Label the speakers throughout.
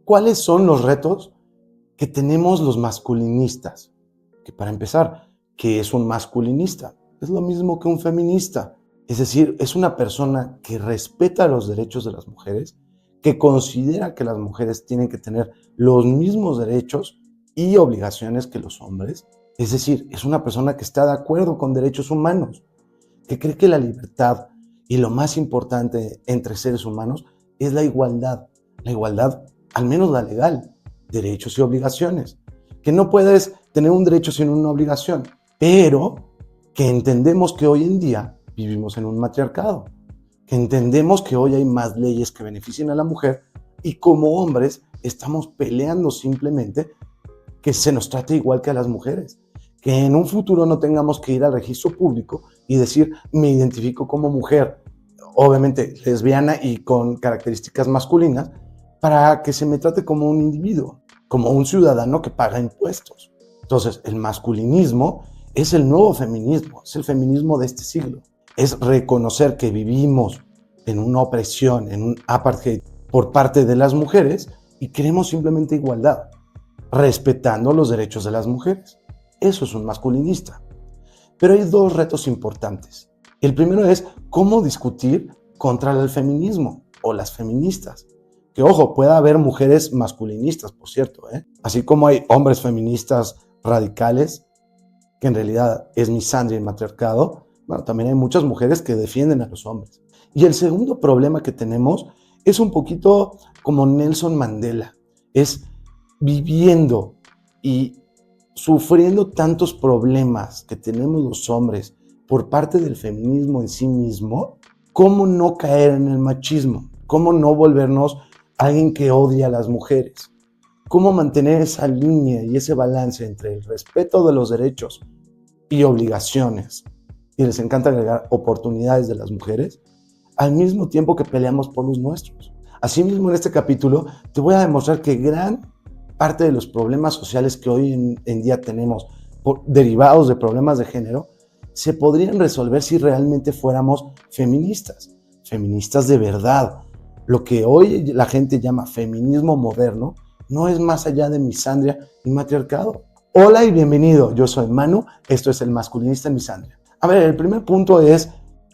Speaker 1: ¿cuáles son los retos que tenemos los masculinistas? Que para empezar, ¿qué es un masculinista? Es lo mismo que un feminista. Es decir, es una persona que respeta los derechos de las mujeres, que considera que las mujeres tienen que tener los mismos derechos y obligaciones que los hombres. Es decir, es una persona que está de acuerdo con derechos humanos, que cree que la libertad y lo más importante entre seres humanos es la igualdad al menos la legal, derechos y obligaciones, que no puedes tener un derecho sin una obligación, pero que entendemos que hoy en día vivimos en un matriarcado, que entendemos que hoy hay más leyes que beneficien a la mujer y como hombres estamos peleando simplemente que se nos trate igual que a las mujeres, que en un futuro no tengamos que ir al registro público y decir me identifico como mujer, obviamente lesbiana y con características masculinas, para que se me trate como un individuo, como un ciudadano que paga impuestos. Entonces, el masculinismo es el nuevo feminismo, es el feminismo de este siglo. Es reconocer que vivimos en una opresión, en un apartheid por parte de las mujeres y queremos simplemente igualdad, respetando los derechos de las mujeres. Eso es un masculinista. Pero hay dos retos importantes. El primero es cómo discutir contra el feminismo o las feministas. Que ojo, puede haber mujeres masculinistas, por cierto, ¿eh? Así como hay hombres feministas radicales, que en realidad es misandria y matriarcado, bueno, también hay muchas mujeres que defienden a los hombres. Y el segundo problema que tenemos es un poquito como Nelson Mandela, es viviendo y sufriendo tantos problemas que tenemos los hombres por parte del feminismo en sí mismo, ¿cómo no caer en el machismo? ¿Cómo no volvernos alguien que odia a las mujeres? ¿Cómo mantener esa línea y ese balance entre el respeto de los derechos y obligaciones, y les encanta agregar oportunidades de las mujeres, al mismo tiempo que peleamos por los nuestros? Asimismo, en este capítulo te voy a demostrar que gran parte de los problemas sociales que hoy en día tenemos derivados de problemas de género se podrían resolver si realmente fuéramos feministas, feministas de verdad. Lo que hoy la gente llama feminismo moderno no es más allá de misandria y matriarcado. Hola y bienvenido, yo soy Manu, esto es El Masculinista en Misandria. A ver, el primer punto es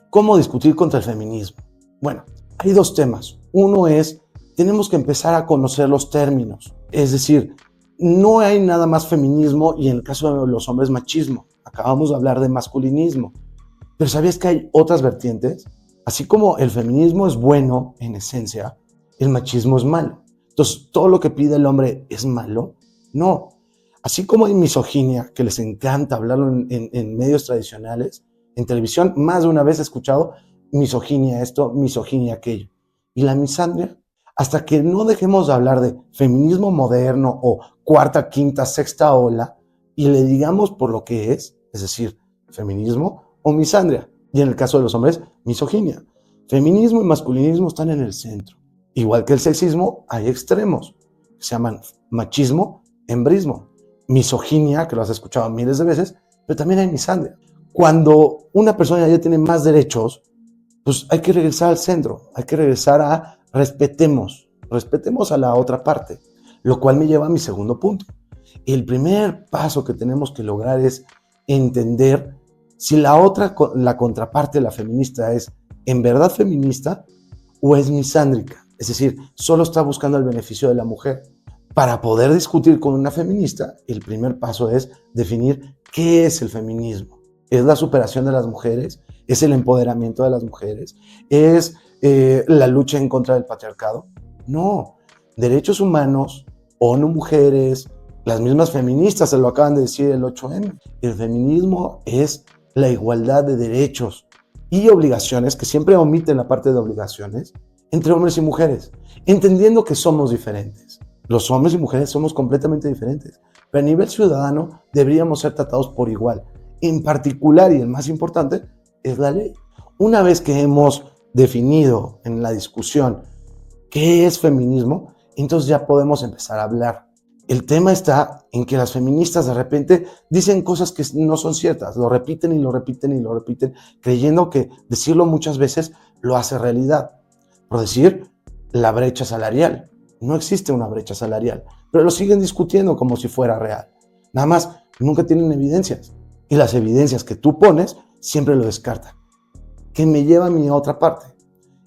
Speaker 1: cómo discutir contra el feminismo. Bueno, hay dos temas. Uno es, tenemos que empezar a conocer los términos. Es decir, no hay nada más feminismo y en el caso de los hombres machismo. Acabamos de hablar de masculinismo. Pero ¿sabías que hay otras vertientes? Así como el feminismo es bueno en esencia, el machismo es malo. Entonces, ¿todo lo que pide el hombre es malo? No. Así como hay misoginia, que les encanta hablarlo en medios tradicionales, en televisión, más de una vez he escuchado misoginia esto, misoginia aquello. Y la misandria, hasta que no dejemos de hablar de feminismo moderno o cuarta, quinta, sexta ola y le digamos por lo que es decir, feminismo o misandria. Y en el caso de los hombres, misoginia. Feminismo y masculinismo están en el centro. Igual que el sexismo, hay extremos que se llaman machismo, hembrismo, misoginia, que lo has escuchado miles de veces, pero también hay misandria. Cuando una persona ya tiene más derechos, pues hay que regresar al centro, hay que regresar a respetemos a la otra parte, lo cual me lleva a mi segundo punto. El primer paso que tenemos que lograr es entender si la contraparte, la feminista, es en verdad feminista o es misándrica, es decir, solo está buscando el beneficio de la mujer. Para poder discutir con una feminista, el primer paso es definir qué es el feminismo. ¿Es la superación de las mujeres? ¿Es el empoderamiento de las mujeres? ¿Es la lucha en contra del patriarcado? No. Derechos humanos, ONU Mujeres, las mismas feministas se lo acaban de decir el 8M. El feminismo es la igualdad de derechos y obligaciones, que siempre omiten la parte de obligaciones, entre hombres y mujeres, entendiendo que somos diferentes. Los hombres y mujeres somos completamente diferentes, pero a nivel ciudadano deberíamos ser tratados por igual. En particular, y el más importante, es la ley. Una vez que hemos definido en la discusión qué es feminismo, entonces ya podemos empezar a hablar. El tema está en que las feministas de repente dicen cosas que no son ciertas, lo repiten y lo repiten y lo repiten, creyendo que decirlo muchas veces lo hace realidad. Por decir, la brecha salarial. No existe una brecha salarial, pero lo siguen discutiendo como si fuera real. Nada más, nunca tienen evidencias. Y las evidencias que tú pones siempre lo descartan. Que me lleva a mi otra parte.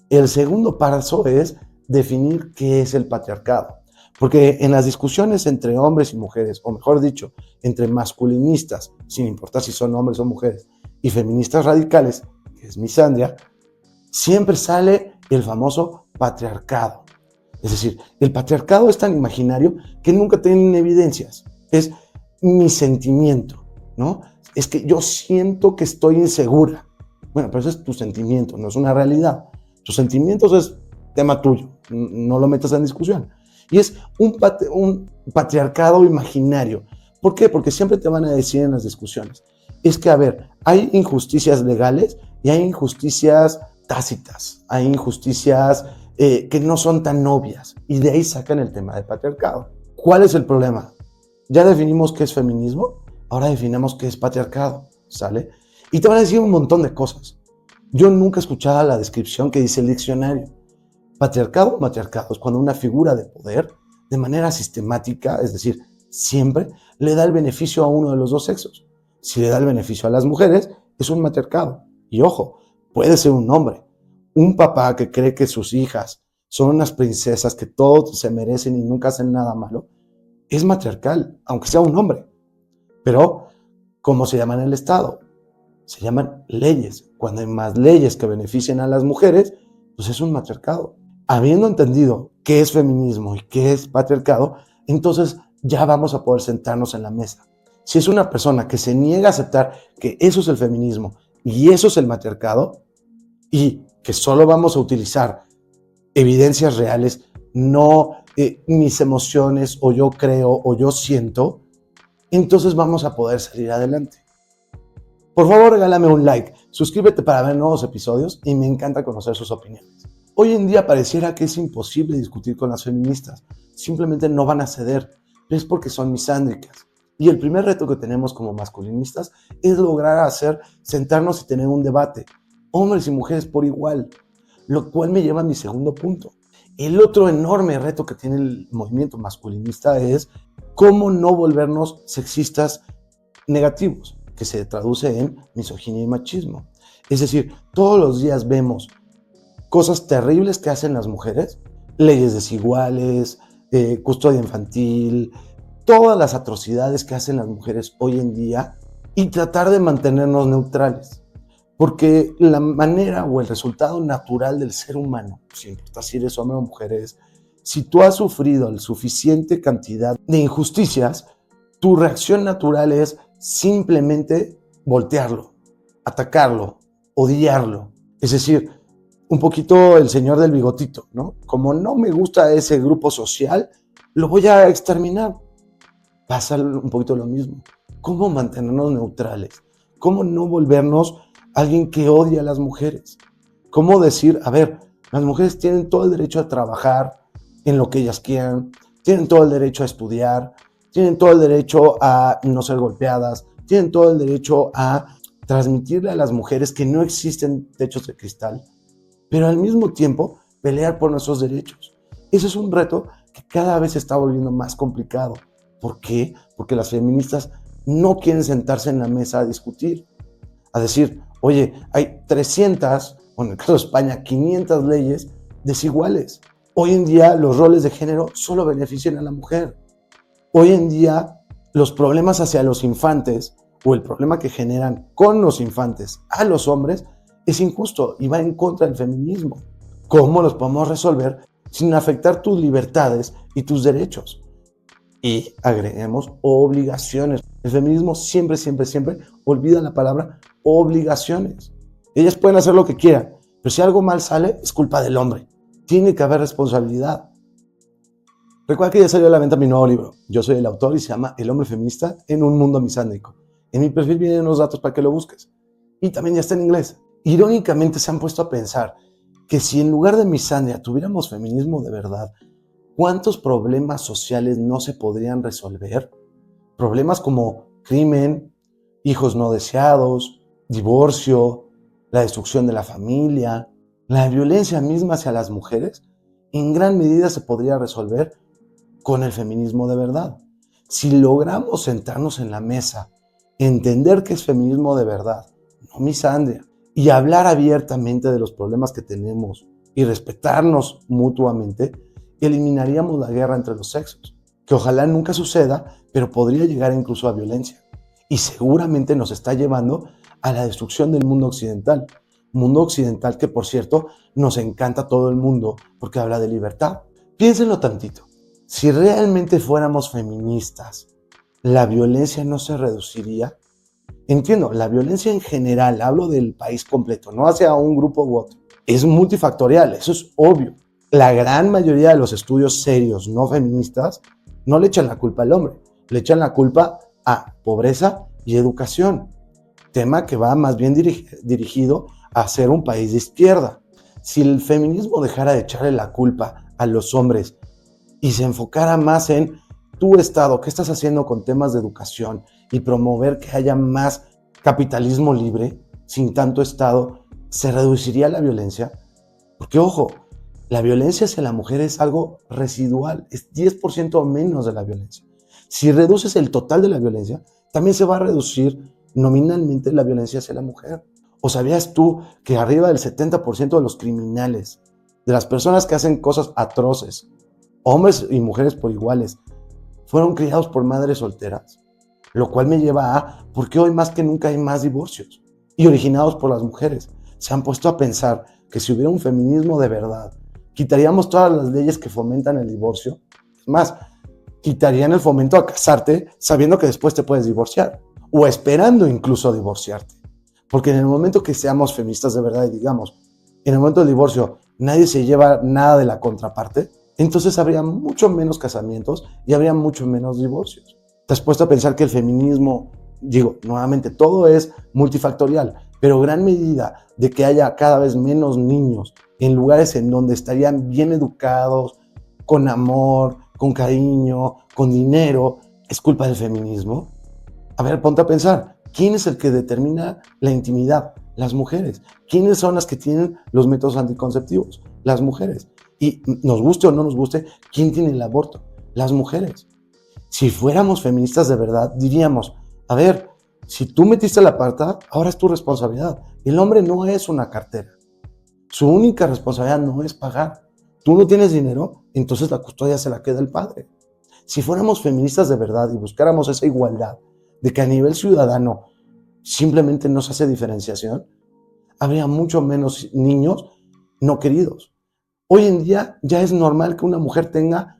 Speaker 1: El segundo paso es definir qué es el patriarcado. Porque en las discusiones entre hombres y mujeres, o mejor dicho, entre masculinistas, sin importar si son hombres o mujeres, y feministas radicales, que es misandria, siempre sale el famoso patriarcado. Es decir, el patriarcado es tan imaginario que nunca tienen evidencias. Es mi sentimiento, ¿no? Es que yo siento que estoy insegura. Bueno, pero ese es tu sentimiento, no es una realidad. Tus sentimientos es tema tuyo, no lo metas en discusión. Y es un patriarcado imaginario. ¿Por qué? Porque siempre te van a decir en las discusiones, es que, a ver, hay injusticias legales y hay injusticias tácitas, hay injusticias que no son tan obvias, y de ahí sacan el tema del patriarcado. ¿Cuál es el problema? Ya definimos qué es feminismo, ahora definamos qué es patriarcado, ¿sale? Y te van a decir un montón de cosas. Yo nunca escuchaba la descripción que dice el diccionario. Patriarcado o matriarcado es cuando una figura de poder, de manera sistemática, es decir, siempre, le da el beneficio a uno de los dos sexos. Si le da el beneficio a las mujeres, es un matriarcado. Y ojo, puede ser un hombre. Un papá que cree que sus hijas son unas princesas que todos se merecen y nunca hacen nada malo, es matriarcal, aunque sea un hombre. Pero, ¿cómo se llama en el Estado? Se llaman leyes. Cuando hay más leyes que beneficien a las mujeres, pues es un matriarcado. Habiendo entendido qué es feminismo y qué es patriarcado, entonces ya vamos a poder sentarnos en la mesa. Si es una persona que se niega a aceptar que eso es el feminismo y eso es el matriarcado, y que solo vamos a utilizar evidencias reales, no mis emociones o yo creo o yo siento, entonces vamos a poder salir adelante. Por favor, regálame un like, suscríbete para ver nuevos episodios y me encanta conocer sus opiniones. Hoy en día pareciera que es imposible discutir con las feministas, simplemente no van a ceder, es porque son misándricas. Y el primer reto que tenemos como masculinistas es lograr sentarnos y tener un debate, hombres y mujeres por igual, lo cual me lleva a mi segundo punto. El otro enorme reto que tiene el movimiento masculinista es cómo no volvernos sexistas negativos, que se traduce en misoginia y machismo. Es decir, todos los días vemos cosas terribles que hacen las mujeres, leyes desiguales, custodia infantil, todas las atrocidades que hacen las mujeres hoy en día, y tratar de mantenernos neutrales. Porque la manera o el resultado natural del ser humano, sin importar si eres hombre o mujer, es si tú has sufrido la suficiente cantidad de injusticias, tu reacción natural es simplemente voltearlo, atacarlo, odiarlo. Es decir, un poquito el señor del bigotito, ¿no? Como no me gusta ese grupo social, lo voy a exterminar. Pasa un poquito lo mismo. ¿Cómo mantenernos neutrales? ¿Cómo no volvernos alguien que odia a las mujeres? ¿Cómo decir, a ver, las mujeres tienen todo el derecho a trabajar en lo que ellas quieran, tienen todo el derecho a estudiar, tienen todo el derecho a no ser golpeadas, tienen todo el derecho a transmitirle a las mujeres que no existen techos de cristal, pero al mismo tiempo pelear por nuestros derechos? Eso es un reto que cada vez se está volviendo más complicado. ¿Por qué? Porque las feministas no quieren sentarse en la mesa a discutir, a decir, oye, hay 300, o en el caso de España, 500 leyes desiguales. Hoy en día los roles de género solo benefician a la mujer. Hoy en día los problemas hacia los infantes o el problema que generan con los infantes a los hombres es injusto y va en contra del feminismo. ¿Cómo los podemos resolver sin afectar tus libertades y tus derechos? Y agreguemos obligaciones. El feminismo siempre olvida la palabra obligaciones. Ellas pueden hacer lo que quieran, pero si algo mal sale, es culpa del hombre. Tiene que haber responsabilidad. Recuerda que ya salió a la venta mi nuevo libro. Yo soy el autor y se llama El hombre feminista en un mundo misándrico. En mi perfil vienen unos datos para que lo busques. Y también ya está en inglés. Irónicamente se han puesto a pensar que si en lugar de misandria tuviéramos feminismo de verdad, ¿cuántos problemas sociales no se podrían resolver? Problemas como crimen, hijos no deseados, divorcio, la destrucción de la familia, la violencia misma hacia las mujeres, en gran medida se podría resolver con el feminismo de verdad. Si logramos sentarnos en la mesa, entender qué es feminismo de verdad, no misandria, y hablar abiertamente de los problemas que tenemos y respetarnos mutuamente, eliminaríamos la guerra entre los sexos, que ojalá nunca suceda, pero podría llegar incluso a violencia. Y seguramente nos está llevando a la destrucción del mundo occidental que, por cierto, nos encanta a todo el mundo porque habla de libertad. Piénsenlo tantito. Si realmente fuéramos feministas, ¿la violencia no se reduciría? Entiendo, la violencia en general, hablo del país completo, no hacia un grupo u otro, es multifactorial, eso es obvio. La gran mayoría de los estudios serios no feministas no le echan la culpa al hombre, le echan la culpa a pobreza y educación, tema que va más bien dirigido a ser un país de izquierda. Si el feminismo dejara de echarle la culpa a los hombres y se enfocara más en tu Estado, qué estás haciendo con temas de educación y promover que haya más capitalismo libre, sin tanto Estado, se reduciría la violencia. Porque, ojo, la violencia hacia la mujer es algo residual, es 10% o menos de la violencia. Si reduces el total de la violencia, también se va a reducir nominalmente la violencia hacia la mujer. ¿O sabías tú que arriba del 70% de los criminales, de las personas que hacen cosas atroces, hombres y mujeres por iguales, fueron criados por madres solteras? Lo cual me lleva a por qué hoy más que nunca hay más divorcios y originados por las mujeres. Se han puesto a pensar que si hubiera un feminismo de verdad, quitaríamos todas las leyes que fomentan el divorcio. Es más, quitarían el fomento a casarte sabiendo que después te puedes divorciar o esperando incluso divorciarte. Porque en el momento que seamos feministas de verdad y digamos, en el momento del divorcio nadie se lleva nada de la contraparte, entonces habría mucho menos casamientos y habría mucho menos divorcios. ¿Te has puesto a pensar que el feminismo, nuevamente, todo es multifactorial, pero gran medida de que haya cada vez menos niños en lugares en donde estarían bien educados, con amor, con cariño, con dinero, es culpa del feminismo? A ver, ponte a pensar, ¿quién es el que determina la intimidad? Las mujeres. ¿Quiénes son las que tienen los métodos anticonceptivos? Las mujeres. Y nos guste o no nos guste, ¿quién tiene el aborto? Las mujeres. Si fuéramos feministas de verdad, diríamos, a ver, si tú metiste la pata, ahora es tu responsabilidad. El hombre no es una cartera. Su única responsabilidad no es pagar. Tú no tienes dinero, entonces la custodia se la queda el padre. Si fuéramos feministas de verdad y buscáramos esa igualdad, de que a nivel ciudadano simplemente no se hace diferenciación, habría mucho menos niños no queridos. Hoy en día ya es normal que una mujer tenga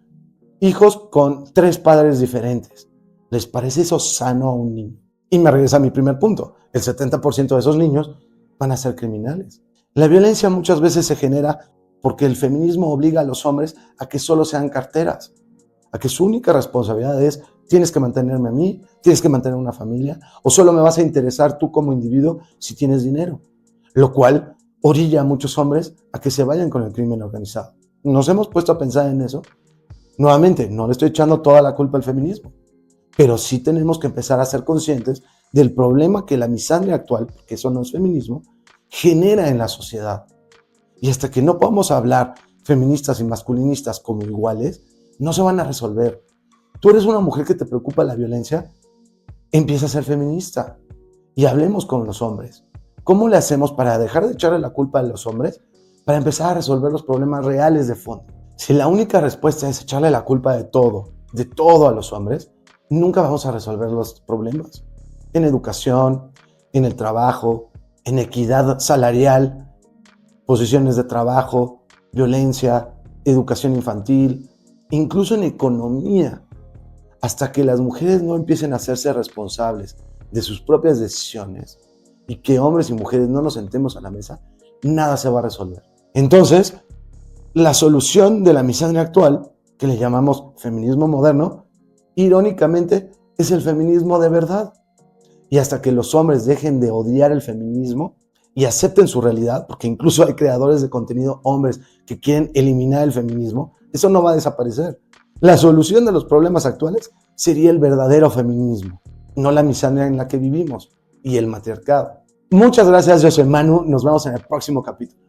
Speaker 1: hijos con 3 padres diferentes. ¿Les parece eso sano a un niño? Y me regresa a mi primer punto. El 70% de esos niños van a ser criminales. La violencia muchas veces se genera porque el feminismo obliga a los hombres a que solo sean carteras, a que su única responsabilidad es tienes que mantenerme a mí, tienes que mantener una familia, o solo me vas a interesar tú como individuo si tienes dinero, lo cual orilla a muchos hombres a que se vayan con el crimen organizado. ¿Nos hemos puesto a pensar en eso? Nuevamente, no le estoy echando toda la culpa al feminismo, pero sí tenemos que empezar a ser conscientes del problema que la misandria actual, porque eso no es feminismo, genera en la sociedad. Y hasta que no podamos hablar feministas y masculinistas como iguales, no se van a resolver. Tú eres una mujer que te preocupa la violencia, empieza a ser feminista y hablemos con los hombres. ¿Cómo le hacemos para dejar de echarle la culpa a los hombres para empezar a resolver los problemas reales de fondo? Si la única respuesta es echarle la culpa de todo a los hombres, nunca vamos a resolver los problemas. En educación, en el trabajo, en equidad salarial, posiciones de trabajo, violencia, educación infantil, incluso en economía. Hasta que las mujeres no empiecen a hacerse responsables de sus propias decisiones y que hombres y mujeres no nos sentemos a la mesa, nada se va a resolver. Entonces, la solución de la misandria actual, que le llamamos feminismo moderno, irónicamente es el feminismo de verdad. Y hasta que los hombres dejen de odiar el feminismo y acepten su realidad, porque incluso hay creadores de contenido hombres que quieren eliminar el feminismo, eso no va a desaparecer. La solución de los problemas actuales sería el verdadero feminismo, no la misandria en la que vivimos y el matriarcado. Muchas gracias, yo soy Manu, nos vemos en el próximo capítulo.